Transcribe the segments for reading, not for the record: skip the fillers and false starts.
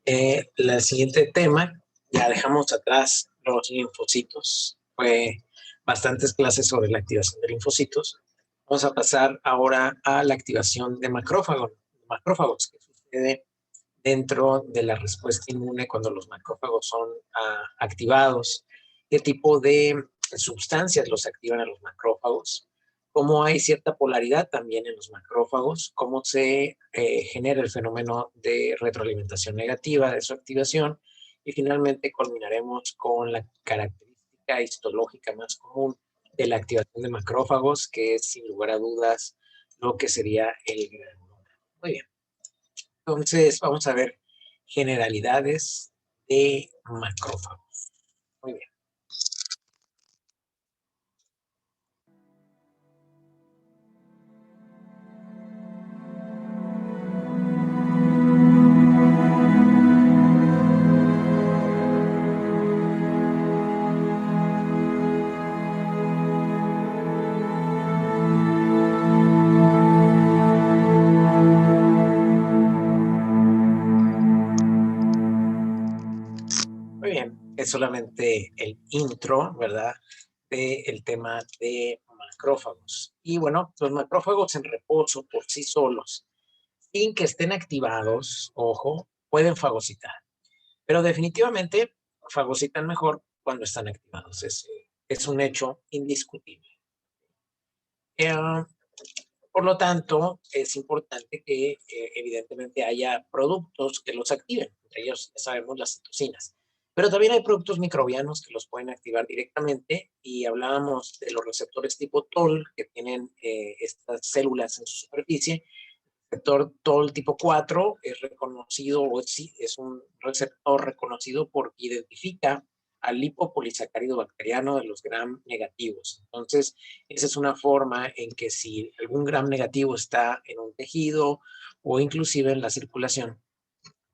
El siguiente tema, ya dejamos atrás los linfocitos. Fue bastantes clases sobre la activación de linfocitos. Vamos a pasar ahora a la activación de macrófagos, que sucede dentro de la respuesta inmune cuando los macrófagos son activados. ¿Qué tipo de sustancias los activan a los macrófagos? Cómo hay cierta polaridad también en los macrófagos, cómo se genera el fenómeno de retroalimentación negativa de su activación, y finalmente culminaremos con la característica histológica más común de la activación de macrófagos, que es sin lugar a dudas lo que sería el granuloma. Muy bien, entonces vamos a ver generalidades de macrófagos. Muy bien. Muy bien, es solamente el intro, ¿verdad?, del tema de macrófagos. Y bueno, los macrófagos en reposo por sí solos, sin que estén activados, ojo, pueden fagocitar. Pero definitivamente fagocitan mejor cuando están activados. Es un hecho indiscutible. Por lo tanto, es importante que evidentemente haya productos que los activen. Entre ellos, ya sabemos, las citocinas. Pero también hay productos microbianos que los pueden activar directamente, y hablábamos de los receptores tipo TOL que tienen estas células en su superficie. El receptor TOL tipo 4 es reconocido, o es un receptor reconocido porque identifica al lipopolisacárido bacteriano de los gram negativos. Entonces, esa es una forma en que si algún gram negativo está en un tejido o inclusive en la circulación,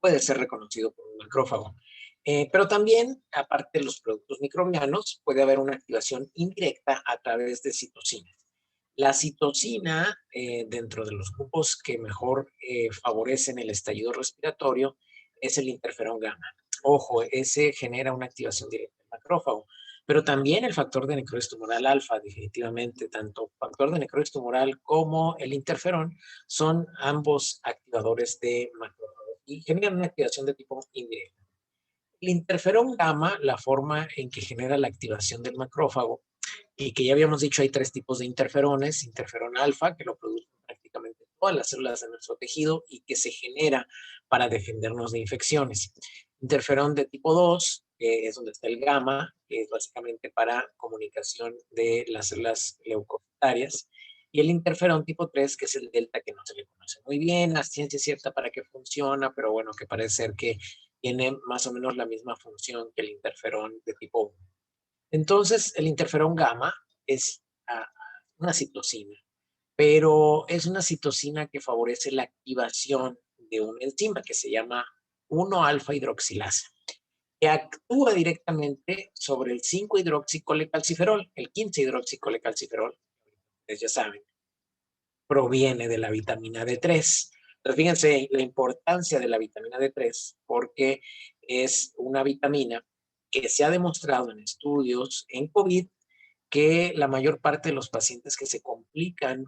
puede ser reconocido por un macrófago. Pero también, aparte de los productos microbianos, puede haber una activación indirecta a través de citocinas. La citocina, dentro de los grupos que mejor favorecen el estallido respiratorio, es el interferón gamma. Ojo, ese genera una activación directa del macrófago. Pero también el factor de necrosis tumoral alfa, definitivamente, tanto factor de necrosis tumoral como el interferón son ambos activadores de macrófagos y generan una activación de tipo indirecto. El interferón gamma, la forma en que genera la activación del macrófago, y que ya habíamos dicho, hay tres tipos de interferones: interferón alfa, que lo producen prácticamente todas las células de nuestro tejido y que se genera para defendernos de infecciones. Interferón de tipo 2, que es donde está el gamma, que es básicamente para comunicación de las células leucocitarias. Y el interferón tipo 3, que es el delta, que no se le conoce muy bien a ciencia cierta para qué funciona, pero bueno, que parece ser que tiene más o menos la misma función que el interferón de tipo 1. Entonces, el interferón gamma es una citocina, pero es una citocina que favorece la activación de una enzima que se llama 1-alfa hidroxilasa, que actúa directamente sobre el 5-hidroxicolecalciferol. El 15-hidroxicolecalciferol, ustedes ya saben, proviene de la vitamina D3. Entonces, fíjense la importancia de la vitamina D3, porque es una vitamina que se ha demostrado en estudios en COVID que la mayor parte de los pacientes que se complican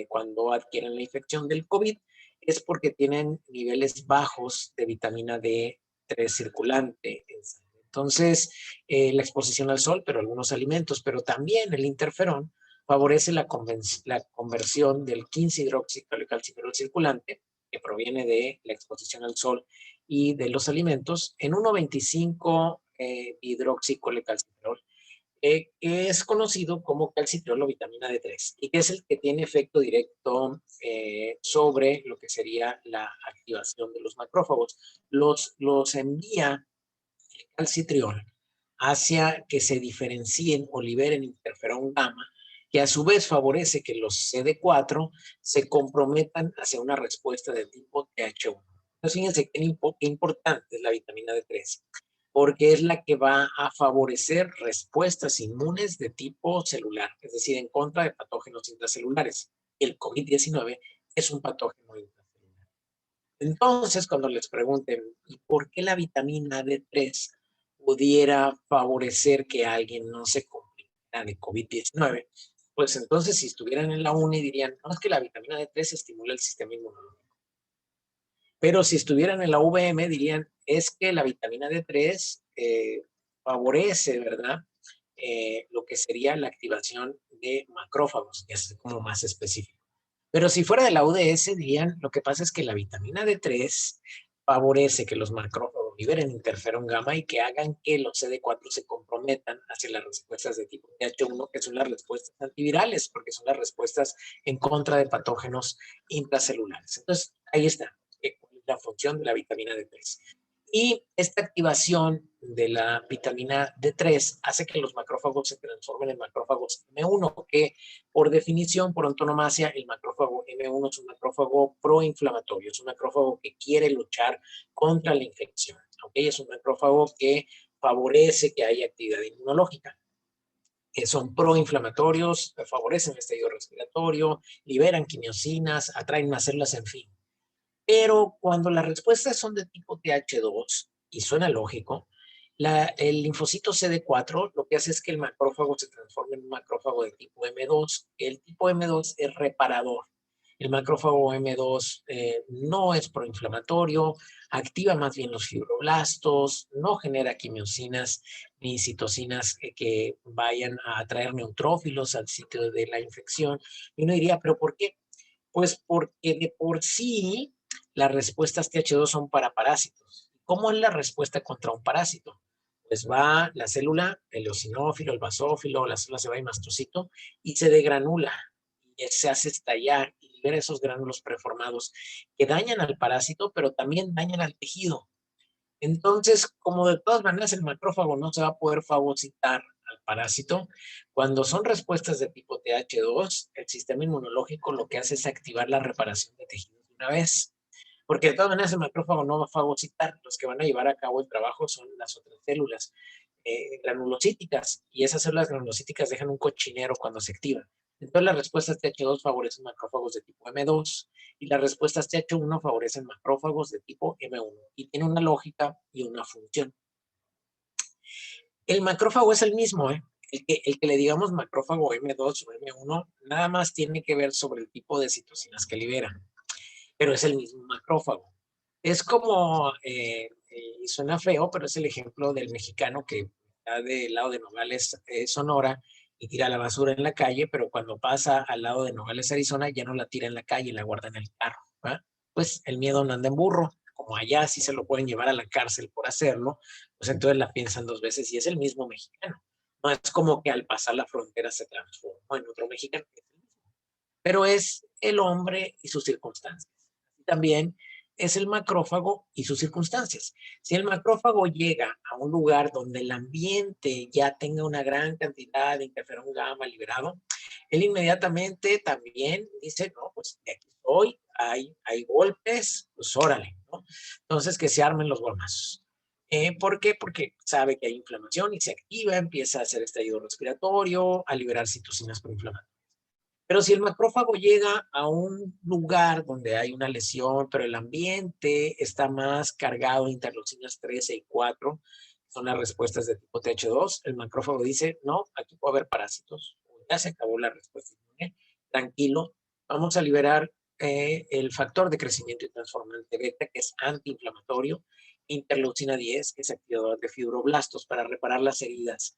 cuando adquieren la infección del COVID es porque tienen niveles bajos de vitamina D3 circulante en sangre. Entonces, la exposición al sol, pero algunos alimentos, pero también el interferón favorece la conversión del 15-hidroxicalciferol circulante, que proviene de la exposición al sol y de los alimentos, en 1,25-hidroxicolecalciferol, que es conocido como calcitriol o vitamina D3, y que es el que tiene efecto directo sobre lo que sería la activación de los macrófagos. Los envía el calcitriol hacia que se diferencien o liberen interferón gamma, que a su vez favorece que los CD4 se comprometan hacia una respuesta de tipo TH1. Entonces, fíjense qué importante es la vitamina D3, porque es la que va a favorecer respuestas inmunes de tipo celular, es decir, en contra de patógenos intracelulares. El COVID-19 es un patógeno intracelular. Entonces, cuando les pregunten, ¿y por qué la vitamina D3 pudiera favorecer que alguien no se complicara de COVID-19? Pues entonces, si estuvieran en la uni, dirían, no, es que la vitamina D3 estimula el sistema inmunológico. Pero si estuvieran en la UVM, dirían, es que la vitamina D3 favorece, ¿verdad? Lo que sería la activación de macrófagos, que es como más específico. Pero si fuera de la UDS, dirían, lo que pasa es que la vitamina D3 favorece que los macrófagos liberen interferón gamma y que hagan que los CD4 se comprometan hacia las respuestas de tipo TH1, que son las respuestas antivirales, porque son las respuestas en contra de patógenos intracelulares. Entonces, ahí está la función de la vitamina D3. Y esta activación de la vitamina D3 hace que los macrófagos se transformen en macrófagos M1, que por definición, por antonomasia, el macrófago M1 es un macrófago proinflamatorio, es un macrófago que quiere luchar contra la infección. ¿Okay? Es un macrófago que favorece que haya actividad inmunológica. Son proinflamatorios, favorecen el estallido respiratorio, liberan quimiosinas, atraen más células, en fin. Pero cuando las respuestas son de tipo TH2, y suena lógico, el linfocito CD4 lo que hace es que el macrófago se transforme en un macrófago de tipo M2. El tipo M2 es reparador. El macrófago M2 no es proinflamatorio, activa más bien los fibroblastos, no genera quimiosinas ni citocinas que vayan a atraer neutrófilos al sitio de la infección. Y uno diría, ¿pero por qué? Pues porque de por sí las respuestas TH2 son para parásitos. ¿Cómo es la respuesta contra un parásito? Pues va la célula, el eosinófilo, el basófilo, la célula se va y mastocito y se degranula y se hace estallar y libera esos gránulos preformados que dañan al parásito, pero también dañan al tejido. Entonces, como de todas maneras el macrófago no se va a poder fagocitar al parásito, cuando son respuestas de tipo TH2, el sistema inmunológico lo que hace es activar la reparación de tejidos de una vez. Porque de todas maneras el macrófago no va a fagocitar, los que van a llevar a cabo el trabajo son las otras células granulocíticas, y esas células granulocíticas dejan un cochinero cuando se activan. Entonces las respuestas TH2 favorecen macrófagos de tipo M2 y las respuestas TH1 favorecen macrófagos de tipo M1 y tiene una lógica y una función. El macrófago es el mismo, ¿eh? El que le digamos macrófago M2 o M1 nada más tiene que ver sobre el tipo de citocinas que liberan, pero es el mismo macrófago. Es como, y suena feo, pero es el ejemplo del mexicano que está del lado de Nogales, Sonora, y tira la basura en la calle, pero cuando pasa al lado de Nogales, Arizona, ya no la tira en la calle, la guarda en el carro. ¿Va? Pues el miedo no anda en burro. Como allá sí se lo pueden llevar a la cárcel por hacerlo, pues entonces la piensan dos veces y es el mismo mexicano. No es como que al pasar la frontera se transformó en otro mexicano, pero es el hombre y sus circunstancias. También es el macrófago y sus circunstancias. Si el macrófago llega a un lugar donde el ambiente ya tenga una gran cantidad de interferón gamma liberado, él inmediatamente también dice, no, pues de aquí estoy, hay golpes, pues órale, ¿no? Entonces que se armen los golmazos. ¿Por qué? Porque sabe que hay inflamación y se activa, empieza a hacer estallido respiratorio, a liberar citocinas proinflamatorias. Pero si el macrófago llega a un lugar donde hay una lesión, pero el ambiente está más cargado de interleucinas 13 y 4, son las respuestas de tipo TH2, el macrófago dice, no, aquí puede haber parásitos, ya se acabó la respuesta inmune, tranquilo, vamos a liberar el factor de crecimiento y transformante beta, que es antiinflamatorio, interleucina 10, que es activador de fibroblastos para reparar las heridas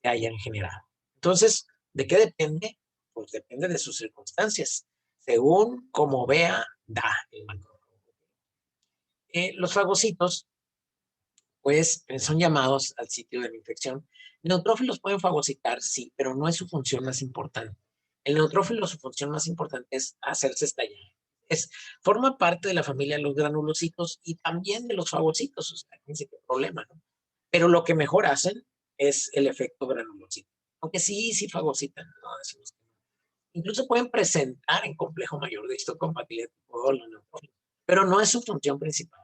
que hayan generado. Entonces, ¿de qué depende? Pues depende de sus circunstancias. Según como vea, da el macrófago. Los fagocitos, pues, son llamados al sitio de la infección. Neutrófilos pueden fagocitar, sí, pero no es su función más importante. El neutrófilo, su función más importante es hacerse estallar. Forma parte de la familia de los granulocitos y también de los fagocitos. O sea, fíjense qué problema, ¿no? Pero lo que mejor hacen es el efecto granulocito. Aunque sí fagocitan, ¿no? Decimos que no. Incluso pueden presentar en complejo mayor de histocompatibilidad tipo doble, ¿no? Pero no es su función principal.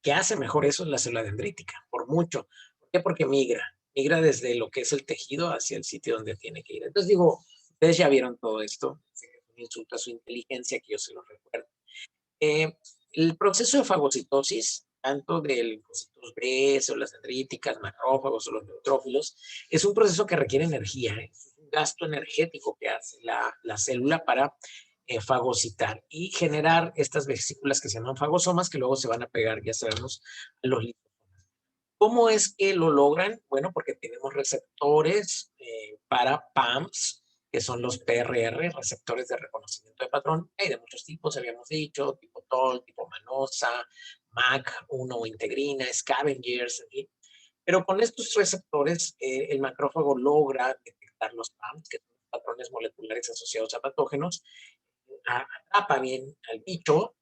¿Qué hace mejor eso? Es la célula dendrítica, por mucho. ¿Por qué? Porque migra desde lo que es el tejido hacia el sitio donde tiene que ir. Entonces digo, ustedes ya vieron todo esto, un insulto a su inteligencia, que yo se lo recuerdo. El proceso de fagocitosis, tanto del linfocitos B, células dendríticas, macrófagos o los neutrófilos, es un proceso que requiere energía, ¿eh? Es un gasto energético que hace la célula para fagocitar y generar estas vesículas que se llaman fagosomas, que luego se van a pegar, ya sabemos, a los lisosomas. ¿Cómo es que lo logran? Bueno, porque tenemos receptores para PAMPs, que son los PRR, receptores de reconocimiento de patrón. Hay de muchos tipos, habíamos dicho, tipo TOL, tipo manosa, MAC1 o integrina, scavengers, en fin. Pero con estos receptores, el macrófago logra detectar los PAMPs, que son patrones moleculares asociados a patógenos, atrapa bien al bicho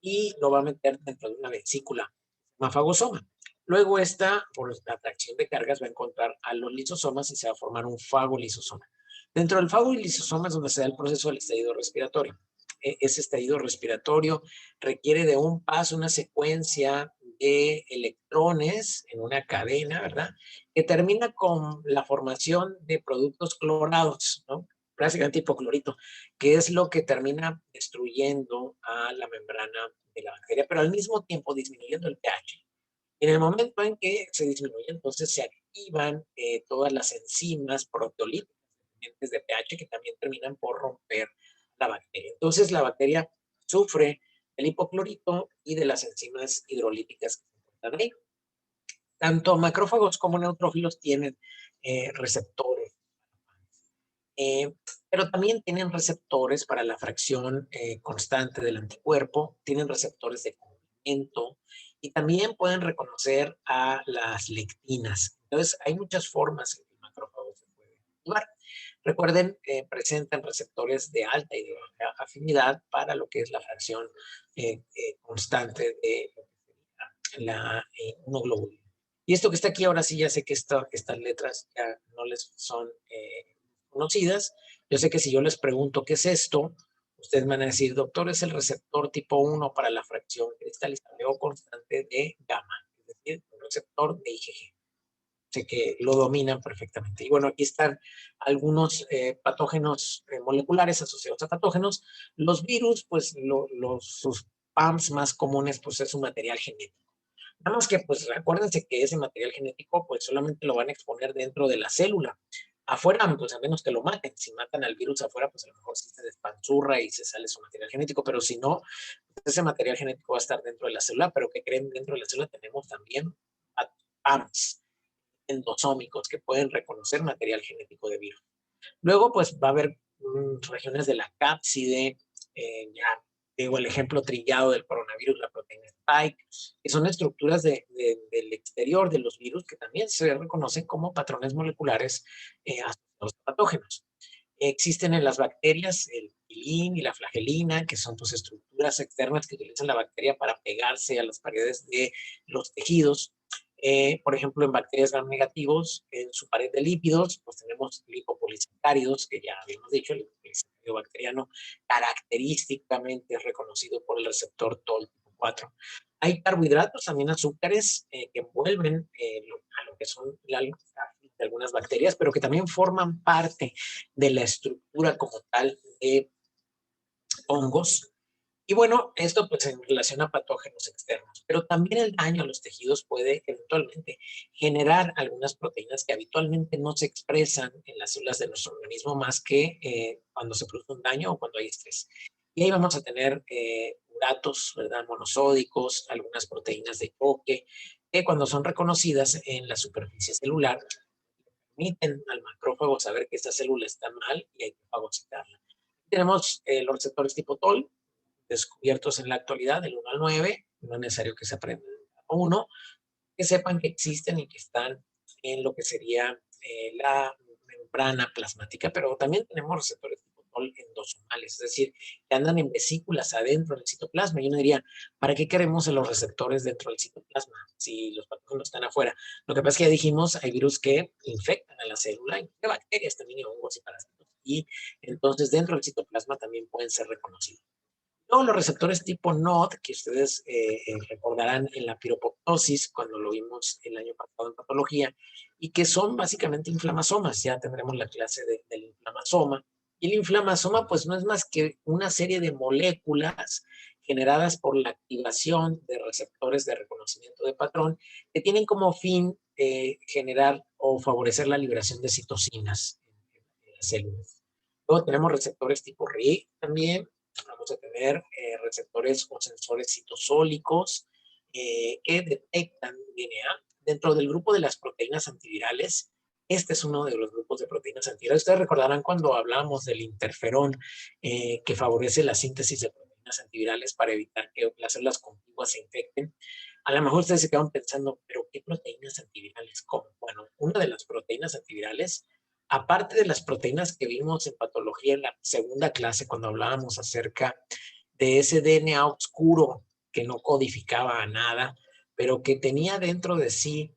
y lo va a meter dentro de una vesícula, una fagosoma. Luego esta, por la atracción de cargas, va a encontrar a los lisosomas y se va a formar un fagolisosoma. Dentro del fagolisosoma es donde se da el proceso del estallido respiratorio. Ese estallido respiratorio requiere de un paso, una secuencia de electrones en una cadena, ¿verdad? Que termina con la formación de productos clorados, ¿no? Prácticamente hipoclorito, que es lo que termina destruyendo a la membrana de la bacteria, pero al mismo tiempo disminuyendo el pH. En el momento en que se disminuye, entonces se activan todas las enzimas proteolíticas dependientes de pH que también terminan por romper la bacteria. Entonces la bacteria sufre del hipoclorito y de las enzimas hidrolíticas que se encuentran ahí. Tanto macrófagos como neutrófilos tienen receptores, eh, pero también tienen receptores para la fracción constante del anticuerpo, tienen receptores de complemento y también pueden reconocer a las lectinas. Entonces, hay muchas formas en que el macrófago se puede activar. Recuerden, presentan receptores de alta y de baja afinidad para lo que es la fracción constante de la inmunoglobulina. Y esto que está aquí, ahora sí ya sé que estas letras ya no les son conocidas. Yo sé que si yo les pregunto qué es esto, ustedes van a decir, doctor, es el receptor tipo 1 para la fracción cristalizable o constante de gamma, es decir, el receptor de IgG. Sé que lo dominan perfectamente. Y bueno, aquí están algunos patógenos moleculares asociados a patógenos. Los virus, pues sus PAMs más comunes, pues es su material genético. Nada más que, pues, acuérdense que ese material genético, pues, solamente lo van a exponer dentro de la célula. Afuera, pues, a menos que lo maten. Si matan al virus afuera, pues, a lo mejor sí se despanzurra y se sale su material genético, pero si no, pues, ese material genético va a estar dentro de la célula, pero ¿qué creen? Dentro de la célula tenemos también PAMs endosómicos que pueden reconocer material genético de virus. Luego, pues, va a haber regiones de la cápside, ya digo el ejemplo trillado del coronavirus, la proteína Spike, que son estructuras del exterior de los virus que también se reconocen como patrones moleculares asociados a patógenos. Existen en las bacterias el pilín y la flagelina, que son pues, estructuras externas que utilizan la bacteria para pegarse a las paredes de los tejidos. Por ejemplo, en bacterias gram negativos, en su pared de lípidos, pues tenemos lipopolisacáridos, que ya habíamos dicho, el lipopolisacárido bacteriano característicamente es reconocido por el receptor TOL tipo 4. Hay carbohidratos, también azúcares, que envuelven a lo que son de algunas bacterias, pero que también forman parte de la estructura como tal de hongos. Y bueno, esto pues en relación a patógenos externos, pero también el daño a los tejidos puede eventualmente generar algunas proteínas que habitualmente no se expresan en las células de nuestro organismo más que cuando se produce un daño o cuando hay estrés. Y ahí vamos a tener uratos, ¿verdad? Monosódicos, algunas proteínas de choque, que cuando son reconocidas en la superficie celular, permiten al macrófago saber que esta célula está mal y hay que fagocitarla. Tenemos los receptores tipo TOL, descubiertos en la actualidad, del 1 al 9, no es necesario que se aprendan uno, que sepan que existen y que están en lo que sería la membrana plasmática, pero también tenemos receptores tipo TOL endosomales, es decir, que andan en vesículas adentro del citoplasma. Y uno diría, ¿para qué queremos los receptores dentro del citoplasma si los patógenos están afuera? Lo que pasa es que ya dijimos, hay virus que infectan a la célula, incluye bacterias también y hongos y parásitos, y entonces dentro del citoplasma también pueden ser reconocidos. Luego los receptores tipo NOD, que ustedes recordarán en la piroptosis, cuando lo vimos el año pasado en patología, y que son básicamente inflamasomas. Ya tendremos la clase del inflamasoma. Y el inflamasoma, pues no es más que una serie de moléculas generadas por la activación de receptores de reconocimiento de patrón que tienen como fin generar o favorecer la liberación de citocinas en las células. Luego tenemos receptores tipo RIG también. Vamos a tener receptores o sensores citosólicos que detectan DNA. Dentro del grupo de las proteínas antivirales, este es uno de los grupos de proteínas antivirales. Ustedes recordarán cuando hablamos del interferón que favorece la síntesis de proteínas antivirales para evitar que las células contiguas se infecten. A lo mejor ustedes se quedan pensando, ¿pero qué proteínas antivirales? ¿Cómo? Bueno, una de las proteínas antivirales, aparte de las proteínas que vimos en patología en la segunda clase cuando hablábamos acerca de ese DNA oscuro que no codificaba a nada, pero que tenía dentro de sí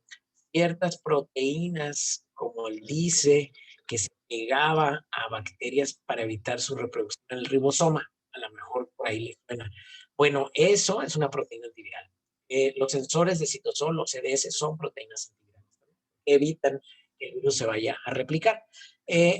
ciertas proteínas como el LISE, que se pegaba a bacterias para evitar su reproducción en el ribosoma. A lo mejor por ahí les suena. Bueno, eso es una proteína antiviral. Los sensores de citosol, los CDS, son proteínas antivirales. Evitan que el virus se vaya a replicar.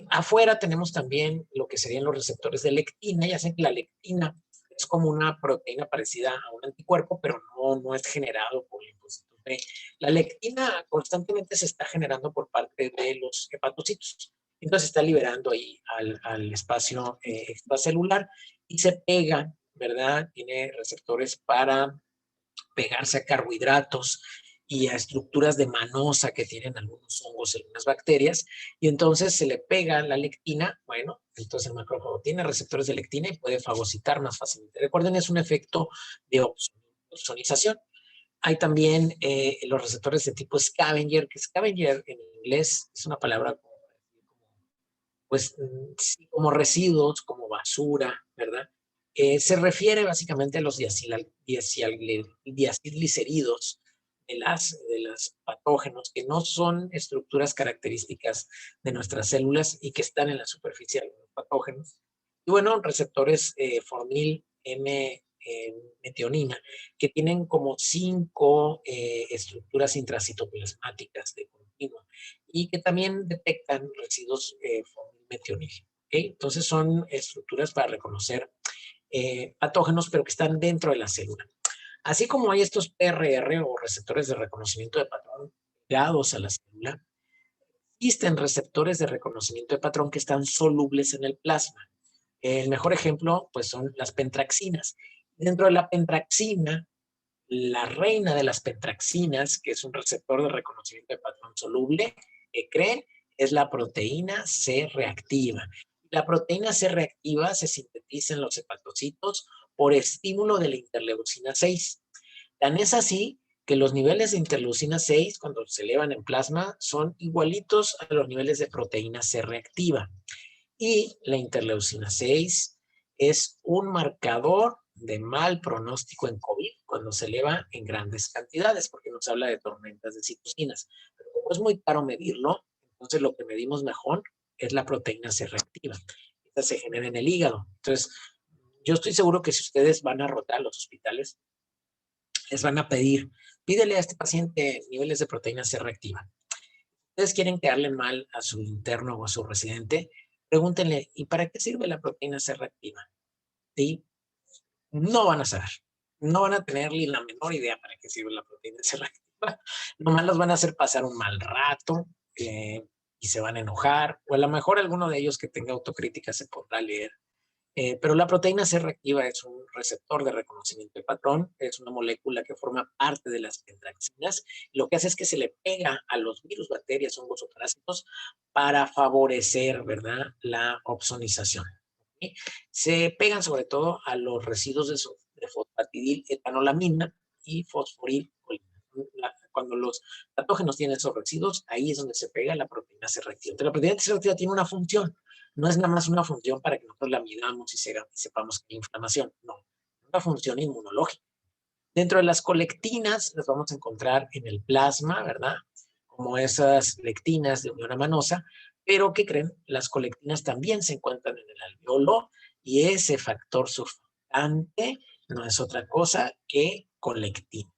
Afuera tenemos también lo que serían los receptores de lectina. Ya saben que la lectina es como una proteína parecida a un anticuerpo, pero no es generado por linfocitos B. La lectina constantemente se está generando por parte de los hepatocitos. Entonces está liberando ahí al espacio extracelular y se pega, ¿verdad? Tiene receptores para pegarse a carbohidratos y a estructuras de manosa que tienen algunos hongos y algunas bacterias, y entonces se le pega la lectina. Bueno, entonces el macrófago tiene receptores de lectina y puede fagocitar más fácilmente. Recuerden, es un efecto de opsonización. Hay también los receptores de tipo scavenger, que scavenger en inglés es una palabra como, pues, sí, como residuos, como basura, ¿verdad? Se refiere básicamente a los diacilgliceridos de las patógenos, que no son estructuras características de nuestras células y que están en la superficie de los patógenos. Y bueno, receptores formil metionina, que tienen como 5 estructuras intracitoplasmáticas de continuo y que también detectan residuos metionil. ¿Okay? Entonces son estructuras para reconocer patógenos, pero que están dentro de la célula. Así como hay estos PRR o receptores de reconocimiento de patrón pegados a la célula, existen receptores de reconocimiento de patrón que están solubles en el plasma. El mejor ejemplo, pues, son las pentraxinas. Dentro de la pentraxina, la reina de las pentraxinas, que es un receptor de reconocimiento de patrón soluble, que creen, es la proteína C reactiva. La proteína C reactiva se sintetiza en los hepatocitos por estímulo de la interleucina 6. Tan es así que los niveles de interleucina 6, cuando se elevan en plasma, son igualitos a los niveles de proteína C reactiva. Y la interleucina 6 es un marcador de mal pronóstico en COVID cuando se eleva en grandes cantidades, porque nos habla de tormentas de citocinas. Pero como es muy caro medirlo, entonces lo que medimos mejor es la proteína C reactiva. Esta se genera en el hígado. Entonces, yo estoy seguro que si ustedes van a rotar a los hospitales, les van a pedir, pídele a este paciente niveles de proteína C reactiva. Ustedes quieren quedarle mal a su interno o a su residente, pregúntenle, ¿y para qué sirve la proteína C reactiva? ¿Sí? No van a saber. No van a tener ni la menor idea para qué sirve la proteína C reactiva. Nomás los van a hacer pasar un mal rato y se van a enojar. O a lo mejor alguno de ellos que tenga autocrítica se podrá leer. Pero la proteína C reactiva es un receptor de reconocimiento de patrón, es una molécula que forma parte de las pentraxinas. Lo que hace es que se le pega a los virus, bacterias, hongos o parásitos para favorecer, ¿verdad?, la opsonización. ¿Okay? Se pegan sobre todo a los residuos de fosfatidil etanolamina y fosforilcolina. Cuando los patógenos tienen esos residuos, ahí es donde se pega la proteína C reactiva. Entonces, la proteína C reactiva tiene una función. No es nada más una función para que nosotros la midamos y sepamos que hay inflamación. No, es una función inmunológica. Dentro de las colectinas las vamos a encontrar en el plasma, ¿verdad? Como esas lectinas de unión amanosa, pero ¿qué creen? Las colectinas también se encuentran en el alveolo y ese factor surfactante no es otra cosa que colectina.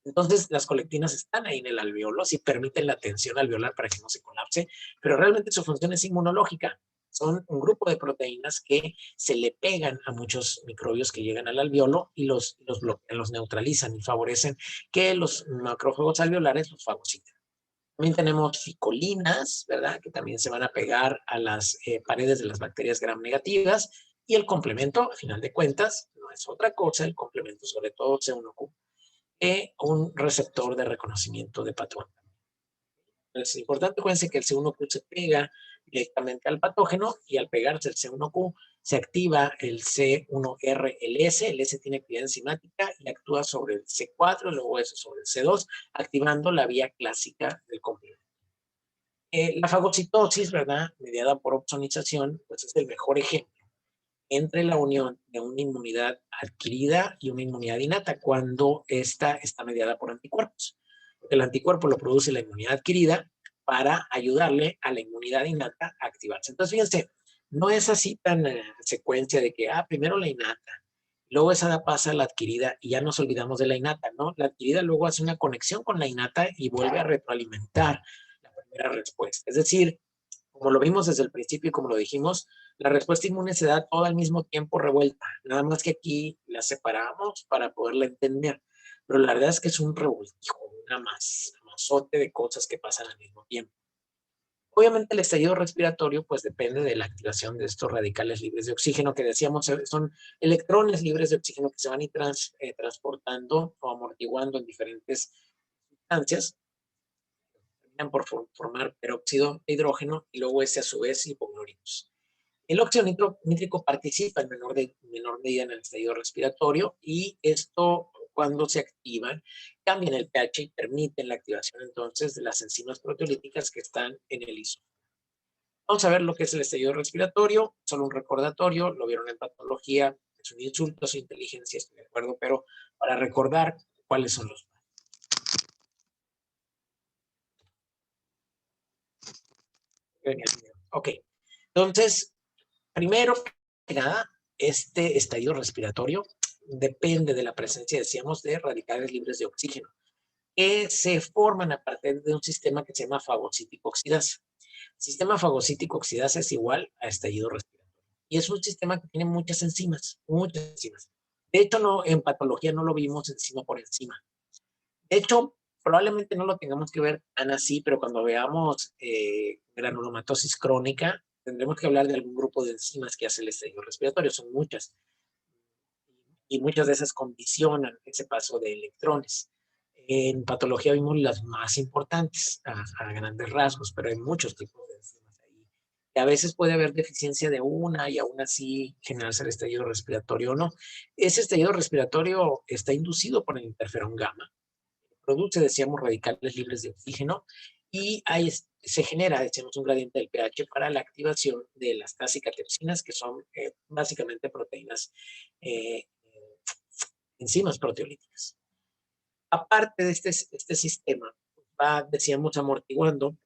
Entonces, las colectinas están ahí en el alveolo, sí permiten la tensión alveolar para que no se colapse, pero realmente su función es inmunológica. Son un grupo de proteínas que se le pegan a muchos microbios que llegan al alveolo y los bloquean, los neutralizan y favorecen que los macrófagos alveolares los fagociten. También tenemos ficolinas, ¿verdad? Que también se van a pegar a las paredes de las bacterias gram negativas. Y el complemento, a final de cuentas, no es otra cosa, el complemento, sobre todo C1Q, un receptor de reconocimiento de patrón. Es importante, acuérdense que el C1Q se pega directamente al patógeno y al pegarse el C1Q se activa el C1R, el S tiene actividad enzimática y actúa sobre el C4, luego eso sobre el C2, activando la vía clásica del complemento. La fagocitosis, ¿verdad? Mediada por opsonización, pues es el mejor ejemplo entre la unión de una inmunidad adquirida y una inmunidad innata cuando esta está mediada por anticuerpos. El anticuerpo lo produce la inmunidad adquirida para ayudarle a la inmunidad innata a activarse. Entonces, fíjense, no es así tan secuencia de que, primero la innata, luego esa pasa a la adquirida y ya nos olvidamos de la innata, ¿no? La adquirida luego hace una conexión con la innata y vuelve a retroalimentar la primera respuesta. Es decir, como lo vimos desde el principio y como lo dijimos, la respuesta inmune se da todo al mismo tiempo revuelta, nada más que aquí la separamos para poderla entender, pero la verdad es que es un revoltijo, un amazote de cosas que pasan al mismo tiempo. Obviamente el estallido respiratorio pues depende de la activación de estos radicales libres de oxígeno que decíamos son electrones libres de oxígeno que se van a ir transportando o amortiguando en diferentes sustancias por formar peróxido de hidrógeno y luego ese a su vez hipocloricos. El óxido nítrico participa en menor medida en el estallido respiratorio y esto cuando se activan cambian el pH y permiten la activación entonces de las enzimas proteolíticas que están en el isómero. Vamos a ver lo que es el estallido respiratorio, solo un recordatorio, lo vieron en patología, es un insulto a su inteligencia, estoy de acuerdo, pero para recordar cuáles son los. Ok, entonces, primero que nada, este estallido respiratorio depende de la presencia, decíamos, de radicales libres de oxígeno, que se forman a partir de un sistema que se llama fagocítico oxidasa. El sistema fagocítico oxidasa es igual a estallido respiratorio. Y es un sistema que tiene muchas enzimas, muchas enzimas. De hecho, no, en patología no lo vimos enzima por enzima. De hecho, probablemente no lo tengamos que ver tan así, pero cuando veamos granulomatosis crónica, tendremos que hablar de algún grupo de enzimas que hace el estallido respiratorio. Son muchas. Y muchas de esas condicionan ese paso de electrones. En patología vimos las más importantes a grandes rasgos, pero hay muchos tipos de enzimas ahí. Y a veces puede haber deficiencia de una y aún así generarse el estallido respiratorio o no. Ese estallido respiratorio está inducido por el interferón gamma. Produce, decíamos, radicales libres de oxígeno y ahí se genera, decíamos, un gradiente del pH para la activación de las tasicatepsinas, que son básicamente proteínas, enzimas proteolíticas. Aparte de este sistema, va, decíamos, amortiguando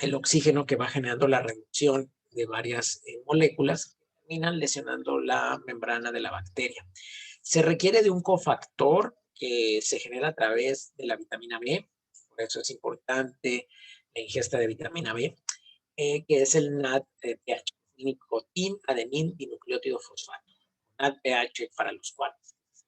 el oxígeno que va generando la reducción de varias moléculas que terminan lesionando la membrana de la bacteria. Se requiere de un cofactor que se genera a través de la vitamina B, por eso es importante la ingesta de vitamina B, que es el NADPH, nicotín, adenín, dinucleótido fosfato. NADPH para los cuales.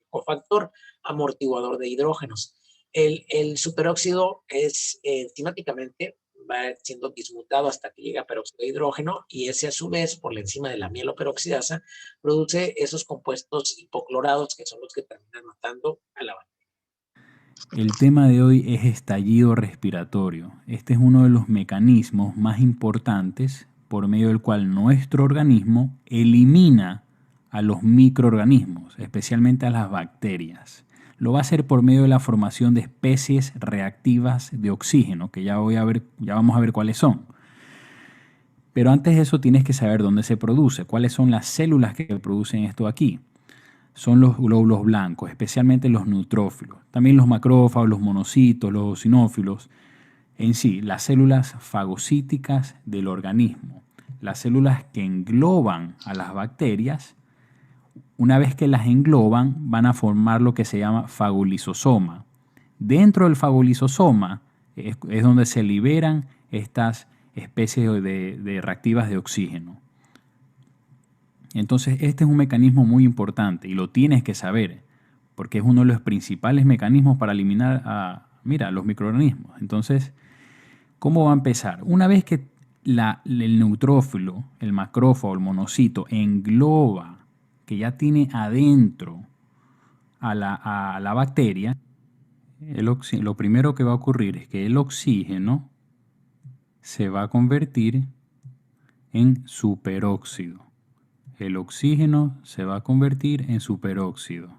Cofactor amortiguador de hidrógenos. El superóxido es enzimáticamente va siendo dismutado hasta que llega a peróxido de hidrógeno y ese a su vez por la enzima de la mieloperoxidasa produce esos compuestos hipoclorados que son los que terminan matando a la bacteria. El tema de hoy es estallido respiratorio. Este es uno de los mecanismos más importantes por medio del cual nuestro organismo elimina a los microorganismos, especialmente a las bacterias. Lo va a hacer por medio de la formación de especies reactivas de oxígeno, que ya vamos a ver cuáles son. Pero antes de eso tienes que saber dónde se produce, cuáles son las células que producen esto aquí. Son los glóbulos blancos, especialmente los neutrófilos. También los macrófagos, los monocitos, los eosinófilos. En sí, las células fagocíticas del organismo. Las células que engloban a las bacterias, una vez que las engloban, van a formar lo que se llama fagolisosoma. Dentro del fagolisosoma es donde se liberan estas especies de reactivas de oxígeno. Entonces, este es un mecanismo muy importante y lo tienes que saber, porque es uno de los principales mecanismos para eliminar a los microorganismos. Entonces, ¿cómo va a empezar? Una vez que el neutrófilo, el macrófago, el monocito engloba, que ya tiene adentro a la bacteria, lo primero que va a ocurrir es que el oxígeno se va a convertir en superóxido. El oxígeno se va a convertir en superóxido.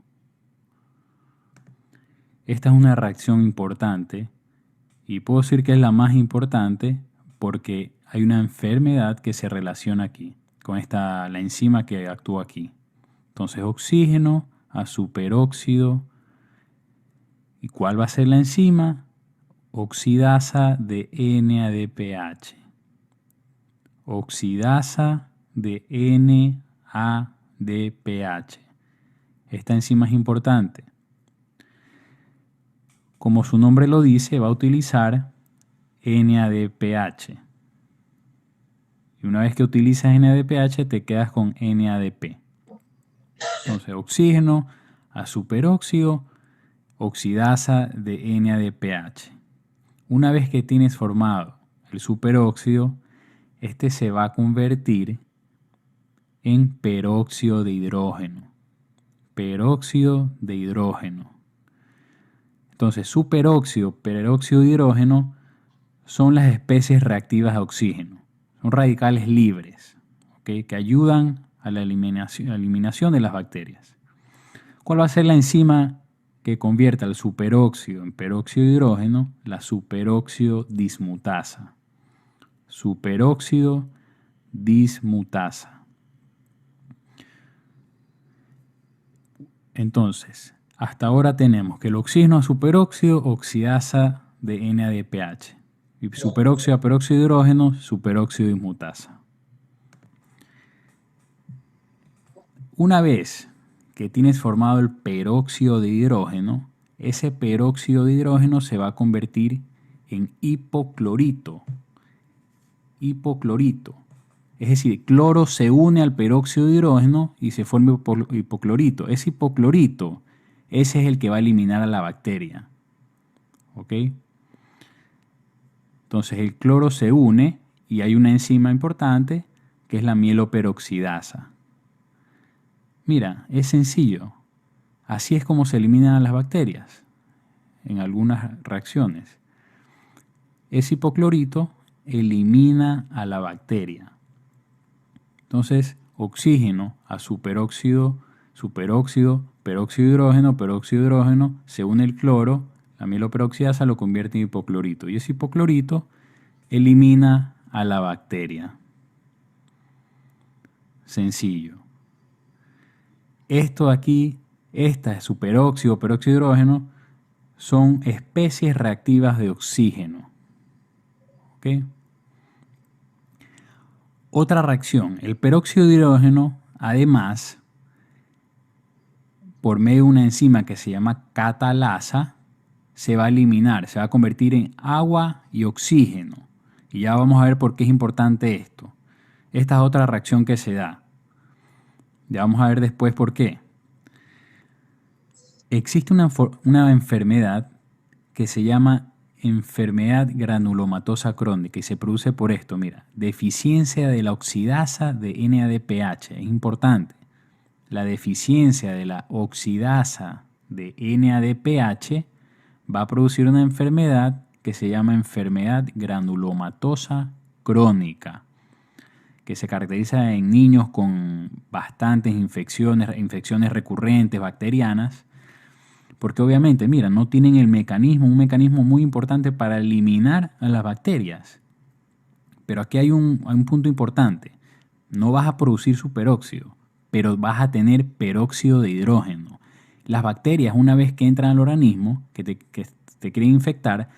Esta es una reacción importante y puedo decir que es la más importante porque hay una enfermedad que se relaciona aquí con la enzima que actúa aquí. Entonces, oxígeno a superóxido. ¿Y cuál va a ser la enzima? Oxidasa de NADPH. Oxidasa de NADPH. Esta enzima es importante. Como su nombre lo dice, va a utilizar NADPH. Y una vez que utilizas NADPH, te quedas con NADP. Entonces, oxígeno a superóxido, oxidasa de NADPH. Una vez que tienes formado el superóxido, este se va a convertir en peróxido de hidrógeno. Peróxido de hidrógeno. Entonces, superóxido, peróxido de hidrógeno son las especies reactivas a oxígeno. Son radicales libres, ¿okay?, que ayudan a la eliminación de las bacterias. ¿Cuál va a ser la enzima que convierta el superóxido en peróxido de hidrógeno? La superóxido dismutasa. Superóxido dismutasa. Entonces, hasta ahora tenemos que el oxígeno a superóxido, oxidasa de NADPH. Y superóxido a peróxido de hidrógeno, superóxido dismutasa. Una vez que tienes formado el peróxido de hidrógeno, ese peróxido de hidrógeno se va a convertir en hipoclorito. Hipoclorito. Es decir, cloro se une al peróxido de hidrógeno y se forma hipoclorito. Ese hipoclorito, ese es el que va a eliminar a la bacteria. ¿Ok? Entonces el cloro se une y hay una enzima importante que es la mieloperoxidasa. Mira, es sencillo. Así es como se eliminan las bacterias en algunas reacciones. Ese hipoclorito elimina a la bacteria. Entonces, oxígeno a superóxido, peróxido de hidrógeno, se une el cloro, la mieloperoxidasa lo convierte en hipoclorito. Y ese hipoclorito elimina a la bacteria. Sencillo. Esto aquí, esta es superóxido, peróxido de hidrógeno, son especies reactivas de oxígeno. ¿Ok? Otra reacción, el peróxido de hidrógeno, además, por medio de una enzima que se llama catalasa, se va a eliminar, se va a convertir en agua y oxígeno. Y ya vamos a ver por qué es importante esto. Esta es otra reacción que se da. Ya vamos a ver después por qué. Existe una enfermedad que se llama enfermedad granulomatosa crónica y se produce por esto, mira, deficiencia de la oxidasa de NADPH. Es importante. La deficiencia de la oxidasa de NADPH va a producir una enfermedad que se llama enfermedad granulomatosa crónica, que se caracteriza en niños con bastantes infecciones recurrentes bacterianas, porque obviamente, mira, no tienen un mecanismo muy importante para eliminar a las bacterias. Pero aquí hay un punto importante. No vas a producir superóxido, pero vas a tener peróxido de hidrógeno. Las bacterias, una vez que entran al organismo, que te quieren infectar,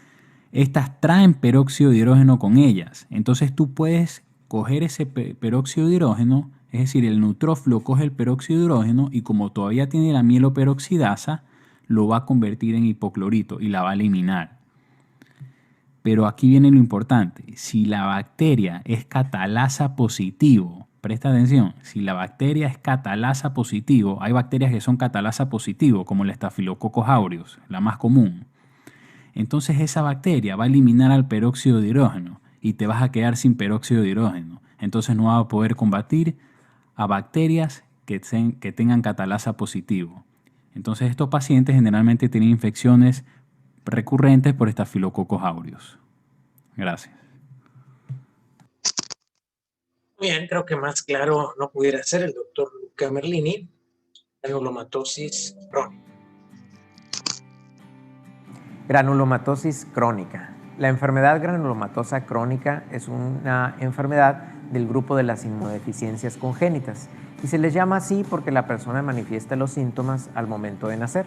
estas traen peróxido de hidrógeno con ellas. Entonces tú puedes coger ese peróxido de hidrógeno, es decir, el neutrófilo coge el peróxido de hidrógeno y como todavía tiene la mieloperoxidasa, lo va a convertir en hipoclorito y la va a eliminar. Pero aquí viene lo importante. Si la bacteria es catalasa positivo, presta atención, si la bacteria es catalasa positivo, hay bacterias que son catalasa positivo, como el Staphylococcus aureus, la más común. Entonces esa bacteria va a eliminar al peróxido de hidrógeno y te vas a quedar sin peróxido de hidrógeno. Entonces no vas a poder combatir a bacterias que tengan catalasa positivo. Entonces estos pacientes generalmente tienen infecciones recurrentes por Staphylococcus aureus. Gracias. Bien, creo que más claro no pudiera ser el doctor Luca Merlini, granulomatosis crónica. Granulomatosis crónica. La enfermedad granulomatosa crónica es una enfermedad del grupo de las inmunodeficiencias congénitas y se les llama así porque la persona manifiesta los síntomas al momento de nacer.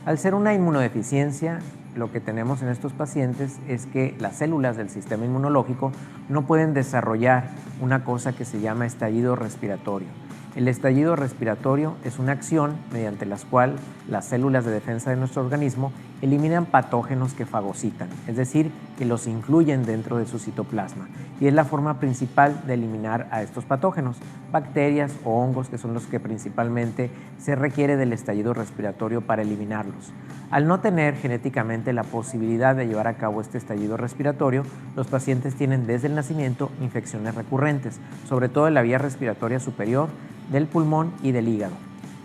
Al ser una inmunodeficiencia, lo que tenemos en estos pacientes es que las células del sistema inmunológico no pueden desarrollar una cosa que se llama estallido respiratorio. El estallido respiratorio es una acción mediante la cual las células de defensa de nuestro organismo eliminan patógenos que fagocitan, es decir, que los incluyen dentro de su citoplasma. Y es la forma principal de eliminar a estos patógenos, bacterias o hongos, que son los que principalmente se requiere del estallido respiratorio para eliminarlos. Al no tener genéticamente la posibilidad de llevar a cabo este estallido respiratorio, los pacientes tienen desde el nacimiento infecciones recurrentes, sobre todo en la vía respiratoria superior, del pulmón y del hígado,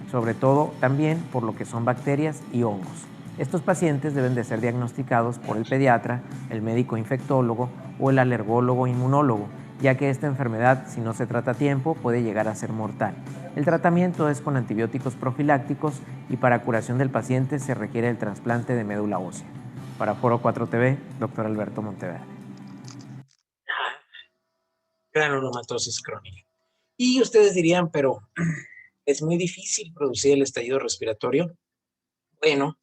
sobre todo también por lo que son bacterias y hongos. Estos pacientes deben de ser diagnosticados por el pediatra, el médico infectólogo o el alergólogo inmunólogo, ya que esta enfermedad, si no se trata a tiempo, puede llegar a ser mortal. El tratamiento es con antibióticos profilácticos y para curación del paciente se requiere el trasplante de médula ósea. Para Foro 4 TV, Dr. Alberto Monteverde. Granulomatosis crónica. Y ustedes dirían, pero es muy difícil producir el estallido respiratorio. Bueno,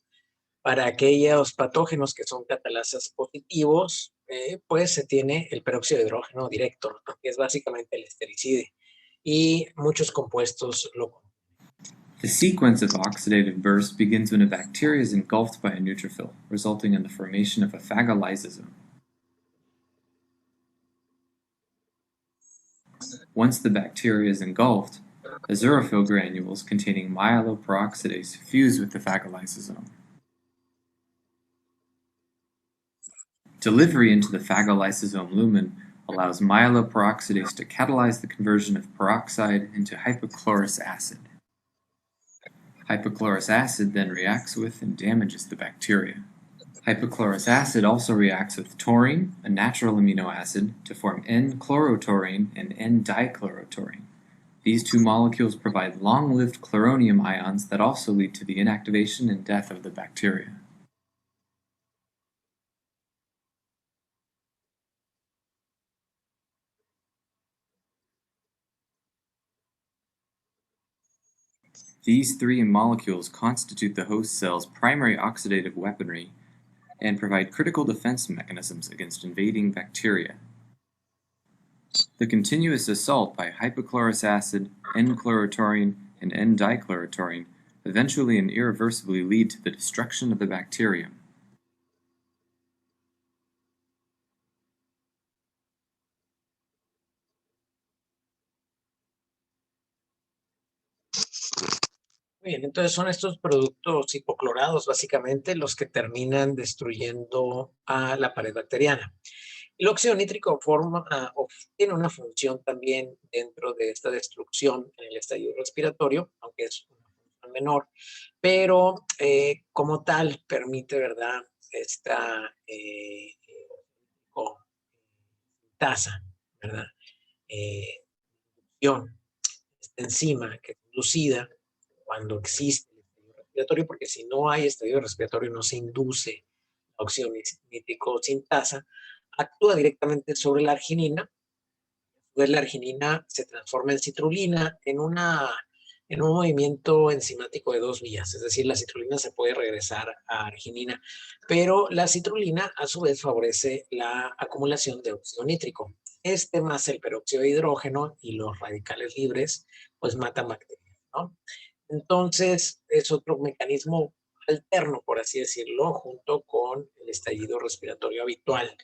para aquellos patógenos que son catalasas positivos, pues se tiene el peróxido de hidrógeno directo, ¿no? Que es básicamente el estericide, y muchos compuestos lo. The sequence of oxidative burst begins when a bacteria is engulfed by a neutrophil, resulting in the formation of a phagolysosome. Once the bacteria is engulfed, azurophil granules containing myeloperoxidase fuse with the phagolysosome. Delivery into the phagolysosome lumen allows myeloperoxidase to catalyze the conversion of peroxide into hypochlorous acid. Hypochlorous acid then reacts with and damages the bacteria. Hypochlorous acid also reacts with taurine, a natural amino acid, to form N-chlorotaurine and N-dichlorotaurine. These two molecules provide long-lived chloronium ions that also lead to the inactivation and death of the bacteria. These three molecules constitute the host cell's primary oxidative weaponry and provide critical defense mechanisms against invading bacteria. The continuous assault by hypochlorous acid, N-chlorotaurine, and N-dichlorotaurine eventually and irreversibly lead to the destruction of the bacterium. Bien, entonces son estos productos hipoclorados básicamente los que terminan destruyendo a la pared bacteriana. El óxido nítrico tiene una función también dentro de esta destrucción en el estallido respiratorio, aunque es una función menor, pero como tal permite, ¿verdad?, esta tasa, ¿verdad?, esta enzima que es inducida cuando existe el estallido respiratorio, porque si no hay estallido respiratorio no se induce óxido nítrico sintasa, actúa directamente sobre la arginina. Pues la arginina se transforma en citrulina en un movimiento enzimático de dos vías, es decir, la citrulina se puede regresar a arginina, pero la citrulina a su vez favorece la acumulación de óxido nítrico. Este más el peróxido de hidrógeno y los radicales libres, pues matan bacterias, ¿no? Entonces, es otro mecanismo alterno, por así decirlo, junto con el estallido respiratorio habitual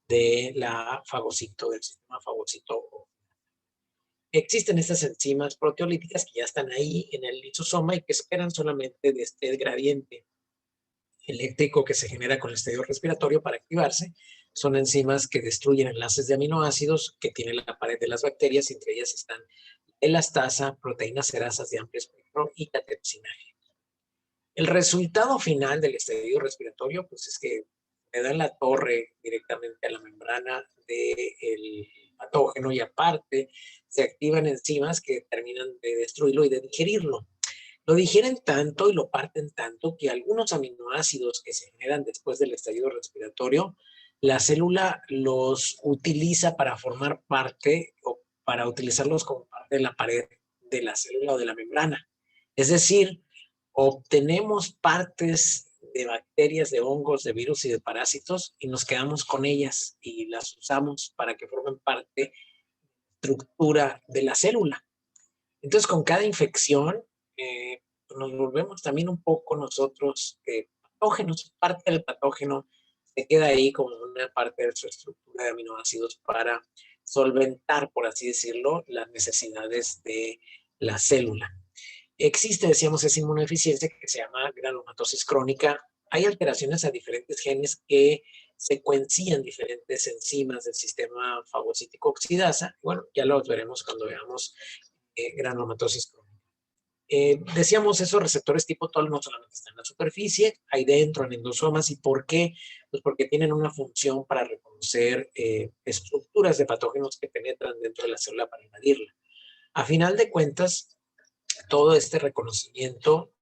de la fagocito, del sistema fagocito. Existen estas enzimas proteolíticas que ya están ahí en el lisosoma y que esperan solamente de este gradiente eléctrico que se genera con el estallido respiratorio para activarse. Son enzimas que destruyen enlaces de aminoácidos que tiene la pared de las bacterias, entre ellas están elastasa, proteínas cerasas de amplio espectro y catepsinaje. El resultado final del estallido respiratorio, pues es que le dan la torre directamente a la membrana del patógeno y aparte se activan enzimas que terminan de destruirlo y de digerirlo. Lo digieren tanto y lo parten tanto que algunos aminoácidos que se generan después del estallido respiratorio, la célula los utiliza para formar parte o para utilizarlos como parte de la pared de la célula o de la membrana. Es decir, obtenemos partes de bacterias, de hongos, de virus y de parásitos y nos quedamos con ellas y las usamos para que formen parte de la estructura de la célula. Entonces, con cada infección, nos volvemos también un poco nosotros patógenos. Parte del patógeno se queda ahí como una parte de su estructura de aminoácidos para solventar, por así decirlo, las necesidades de la célula. Existe, decíamos, esa inmunodeficiencia que se llama granulomatosis crónica. Hay alteraciones a diferentes genes que secuencian diferentes enzimas del sistema fagocítico oxidasa. Bueno, ya los veremos cuando veamos granulomatosis crónica. Decíamos, esos receptores tipo TOL no solamente están en la superficie, hay dentro en endosomas. ¿Y por qué? Pues porque tienen una función para reconocer estructuras de patógenos que penetran dentro de la célula para invadirla. A final de cuentas, todo este reconocimiento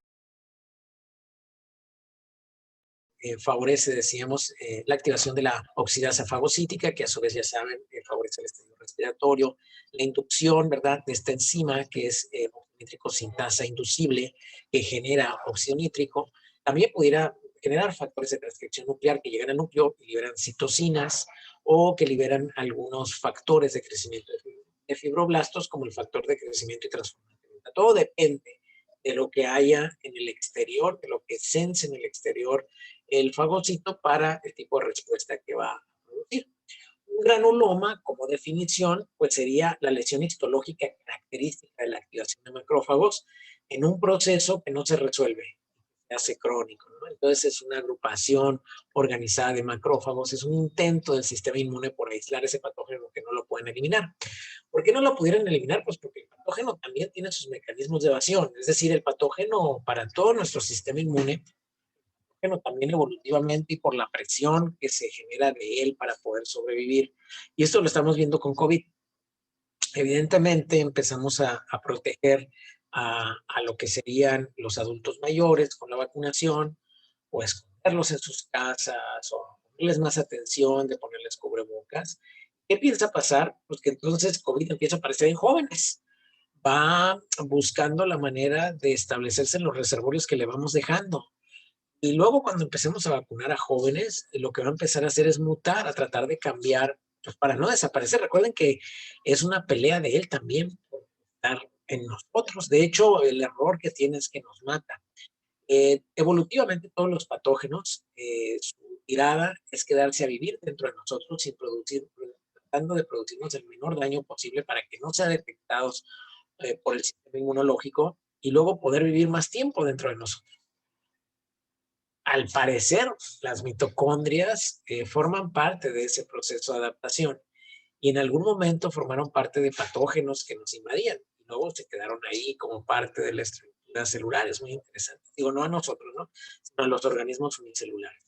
favorece, decíamos, la activación de la oxidasa fagocítica, que a su vez, ya saben, favorece el estallido respiratorio, la inducción, ¿verdad?, de esta enzima, que es nítrico sintasa inducible, que genera óxido nítrico. También pudiera generar factores de transcripción nuclear que llegan al núcleo y liberan citocinas o que liberan algunos factores de crecimiento de fibroblastos, como el factor de crecimiento y transformación. Todo depende de lo que haya en el exterior, de lo que sense en el exterior el fagocito para el tipo de respuesta que va a producir. Un granuloma, como definición, pues sería la lesión histológica característica de la activación de macrófagos en un proceso que no se resuelve, se hace crónico, ¿no? Entonces es una agrupación organizada de macrófagos, es un intento del sistema inmune por aislar ese patógeno que no lo pueden eliminar. ¿Por qué no lo pudieran eliminar? Pues porque el patógeno también tiene sus mecanismos de evasión, es decir, el patógeno para todo nuestro sistema inmune, también evolutivamente y por la presión que se genera de él para poder sobrevivir. Y esto lo estamos viendo con COVID. Evidentemente empezamos a proteger a lo que serían los adultos mayores con la vacunación, o esconderlos en sus casas, o ponerles más atención, de ponerles cubrebocas. ¿Qué piensa pasar? Pues que entonces COVID empieza a aparecer en jóvenes. Va buscando la manera de establecerse en los reservorios que le vamos dejando. Y luego cuando empecemos a vacunar a jóvenes, lo que va a empezar a hacer es mutar, a tratar de cambiar, pues para no desaparecer. Recuerden que es una pelea de él también por estar en nosotros. De hecho, el error que tiene es que nos mata. Evolutivamente todos los patógenos, su tirada es quedarse a vivir dentro de nosotros sin producir, tratando de producirnos el menor daño posible para que no sean detectados por el sistema inmunológico y luego poder vivir más tiempo dentro de nosotros. Al parecer, las mitocondrias forman parte de ese proceso de adaptación y en algún momento formaron parte de patógenos que nos invadían y luego se quedaron ahí como parte de la estructura celular. Es muy interesante. Digo, no a nosotros, ¿no?, sino a los organismos unicelulares.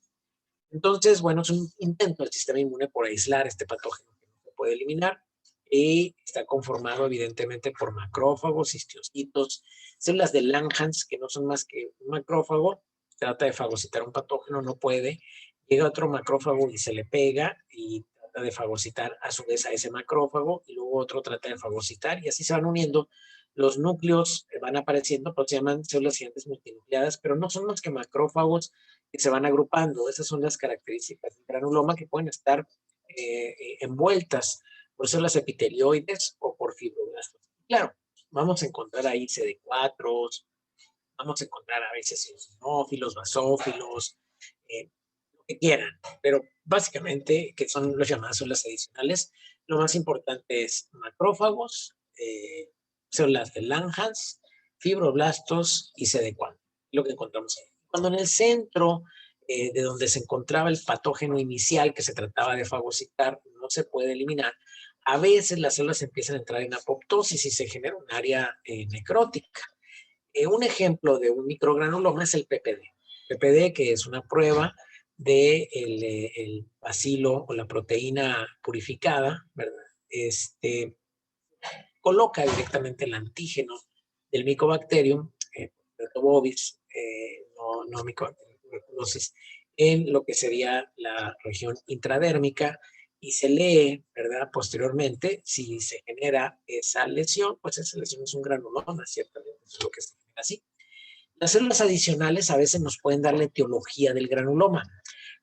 Entonces, bueno, es un intento del sistema inmune por aislar este patógeno que no se puede eliminar y está conformado evidentemente por macrófagos, histiocytos, células de Langhans, que no son más que un macrófago. Trata de fagocitar un patógeno, no puede, llega otro macrófago y se le pega y trata de fagocitar a su vez a ese macrófago y luego otro trata de fagocitar y así se van uniendo. Los núcleos van apareciendo, pues se llaman células gigantes multinucleadas, pero no son más que macrófagos que se van agrupando. Esas son las características del granuloma, que pueden estar envueltas por células epitelioides o por fibroblastos. Claro, vamos a encontrar ahí CD4, Vamos a encontrar a veces eosinófilos, basófilos, lo que quieran, pero básicamente, que son las llamadas células adicionales, lo más importante es macrófagos, células de Langhans, fibroblastos y CD4, lo que encontramos ahí. Cuando en el centro de donde se encontraba el patógeno inicial que se trataba de fagocitar no se puede eliminar, a veces las células empiezan a entrar en apoptosis y se genera un área necrótica. Un ejemplo de un microgranuloma es el PPD. PPD, que es una prueba de el bacilo o la proteína purificada, ¿verdad? Coloca directamente el antígeno del Mycobacterium, bovis, no Mycobacterium tuberculosis, en lo que sería la región intradérmica y se lee, ¿verdad? Posteriormente, si se genera esa lesión, pues esa lesión es un granuloma, ciertamente, es lo que se genera así. Las células adicionales a veces nos pueden dar la etiología del granuloma.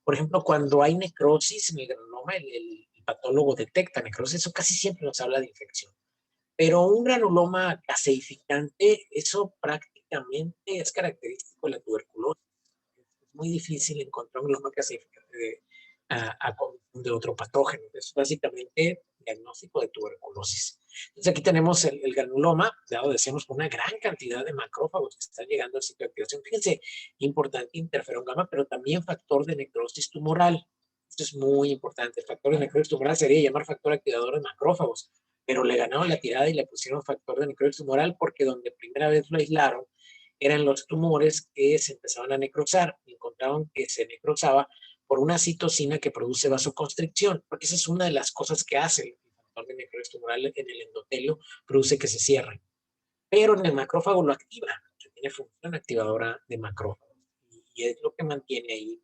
Por ejemplo, cuando hay necrosis en el granuloma, el patólogo detecta necrosis, eso casi siempre nos habla de infección. Pero un granuloma caseificante, eso prácticamente es característico de la tuberculosis. Es muy difícil encontrar un granuloma caseificante de otro patógeno. Es básicamente diagnóstico de tuberculosis. Entonces aquí tenemos el granuloma, dado decíamos con una gran cantidad de macrófagos que están llegando al sitio de activación. Fíjense, importante interferón gamma, pero también factor de necrosis tumoral. Esto es muy importante. El factor de necrosis tumoral sería llamar factor activador de macrófagos, pero le ganaron la tirada y le pusieron factor de necrosis tumoral porque donde primera vez lo aislaron eran los tumores que se empezaban a necrosar. Encontraron que se necrosaba por una citocina que produce vasoconstricción, porque esa es una de las cosas que hace el factor de necrosis tumoral en el endotelio, produce que se cierre. Pero en el macrófago lo activa, tiene función activadora de macrófagos. Y es lo que mantiene ahí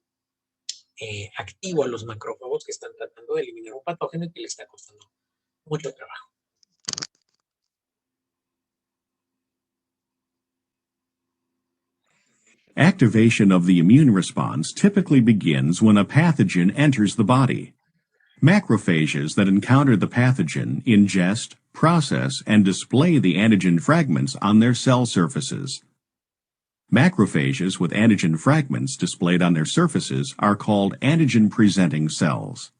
activo a los macrófagos que están tratando de eliminar un patógeno y que le está costando mucho trabajo. Activation of the immune response typically begins when a pathogen enters the body. Macrophages that encounter the pathogen ingest, process, and display the antigen fragments on their cell surfaces. Macrophages with antigen fragments displayed on their surfaces are called antigen-presenting cells.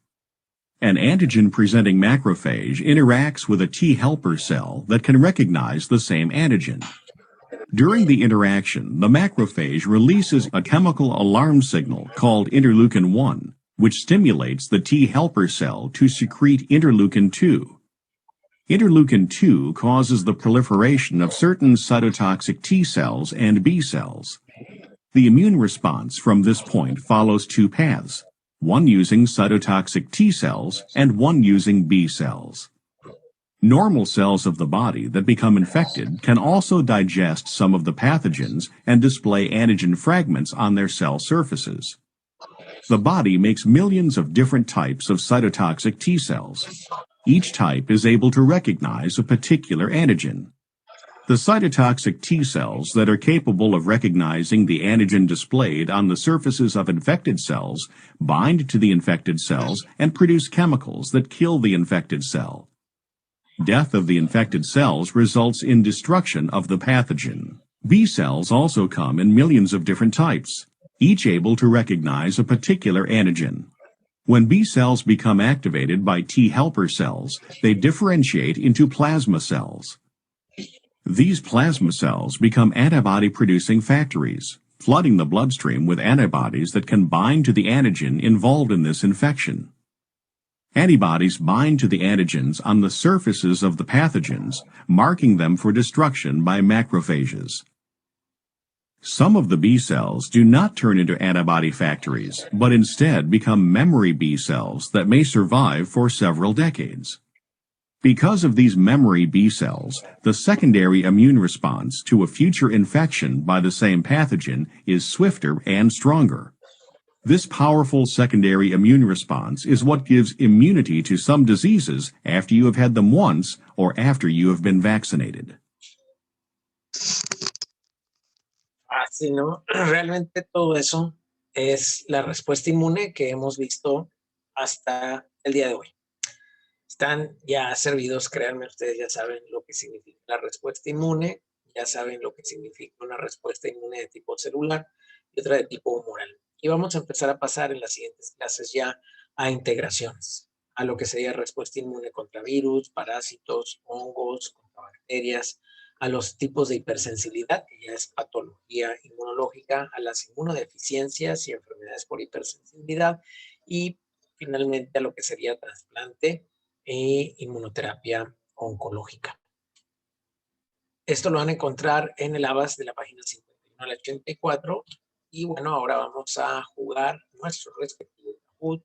An antigen-presenting macrophage interacts with a T helper cell that can recognize the same antigen. During the interaction, the macrophage releases a chemical alarm signal called interleukin-1, which stimulates the T helper cell to secrete interleukin-2. Interleukin-2 causes the proliferation of certain cytotoxic T cells and B cells. The immune response from this point follows two paths, one using cytotoxic T cells and one using B cells. Normal cells of the body that become infected can also digest some of the pathogens and display antigen fragments on their cell surfaces. The body makes millions of different types of cytotoxic T cells. Each type is able to recognize a particular antigen. The cytotoxic T cells that are capable of recognizing the antigen displayed on the surfaces of infected cells bind to the infected cells and produce chemicals that kill the infected cell. Death of the infected cells results in destruction of the pathogen. B cells also come in millions of different types, each able to recognize a particular antigen. When B cells become activated by T helper cells, they differentiate into plasma cells. These plasma cells become antibody-producing factories, flooding the bloodstream with antibodies that can bind to the antigen involved in this infection. Antibodies bind to the antigens on the surfaces of the pathogens, marking them for destruction by macrophages. Some of the B cells do not turn into antibody factories, but instead become memory B cells that may survive for several decades. Because of these memory B cells, the secondary immune response to a future infection by the same pathogen is swifter and stronger. This powerful secondary immune response is what gives immunity to some diseases after you have had them once or after you have been vaccinated. Así, ¿no? Realmente todo eso es la respuesta inmune que hemos visto hasta el día de hoy. Están ya servidos, créanme, ustedes ya saben lo que significa la respuesta inmune, ya saben lo que significa una respuesta inmune de tipo celular y otra de tipo humoral. Y vamos a empezar a pasar en las siguientes clases ya a integraciones, a lo que sería respuesta inmune contra virus, parásitos, hongos, contra bacterias, a los tipos de hipersensibilidad, que ya es patología inmunológica, a las inmunodeficiencias y enfermedades por hipersensibilidad, y finalmente a lo que sería trasplante e inmunoterapia oncológica. Esto lo van a encontrar en el ABAS de la página 51 al 84. Y bueno, ahora vamos a jugar nuestro respectivo Kahoot